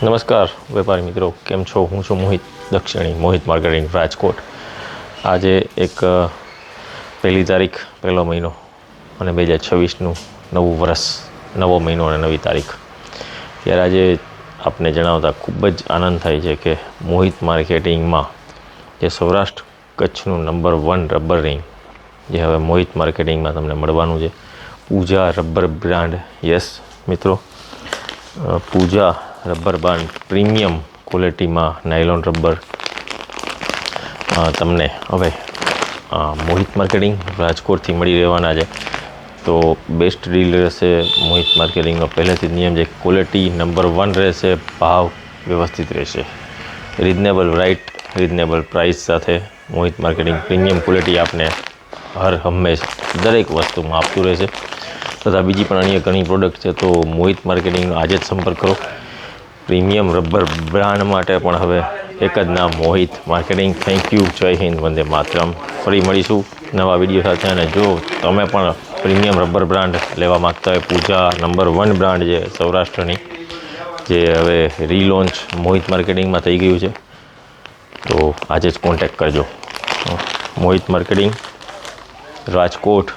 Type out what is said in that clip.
નમસ્કાર વેપારી મિત્રો, કેમ છો? હું છું મોહિત દક્ષિણી, મોહિત માર્કેટિંગ રાજકોટ. આજે એક પહેલી તારીખ, પહેલો મહિનો અને 2026નું નવું વર્ષ, નવો મહિનો અને નવી તારીખ. ત્યારે આજે આપને જણાવતા ખૂબ જ આનંદ થાય છે કે મોહિત માર્કેટિંગમાં જે સૌરાષ્ટ્ર કચ્છનું નંબર 1 રબર રિંગ જે હવે મોહિત માર્કેટિંગમાં તમને મળવાનું છે. પૂજા રબર બ્રાન્ડ. યસ મિત્રો, પૂજા રબર બાન્ડ પ્રીમિયમ ક્વોલિટીમાં નાયલોન રબર તમને હવે મોહિત માર્કેટિંગ રાજકોટથી મળી રહેવાના છે. તો બેસ્ટ ડીલ રહેશે. મોહિત માર્કેટિંગનો પહેલેથી જ નિયમ છે, ક્વોલિટી નંબર 1 રહેશે, ભાવ વ્યવસ્થિત રહેશે, રીઝનેબલ પ્રાઇસ સાથે મોહિત માર્કેટિંગ પ્રીમિયમ ક્વોલિટી આપને હંમેશ દરેક વસ્તુમાં આપતું રહેશે. તથા બીજી પણ અન્ય ઘણી પ્રોડક્ટ છે. તો મોહિત માર્કેટિંગનો આજે જ સંપર્ક કરો. પ્રીમિયમ રબર બ્રાન્ડ માટે પણ હવે એક જ નામ, મોહિત માર્કેટિંગ. Thank you. જય હિન્દ, વંદે માતરમ. ફરી મળીશું નવા વિડીયો સાથે. અને જો તમે પણ પ્રીમિયમ રબર બ્રાન્ડ લેવા માગતા હોય, પૂજા નંબર 1 બ્રાન્ડ છે સૌરાષ્ટ્રની, જે હવે રીલોન્ચ મોહિત માર્કેટિંગમાં થઈ ગયું છે, તો આજે જ કોન્ટેક્ટ કરજો. મોહિત માર્કેટિંગ રાજકોટ.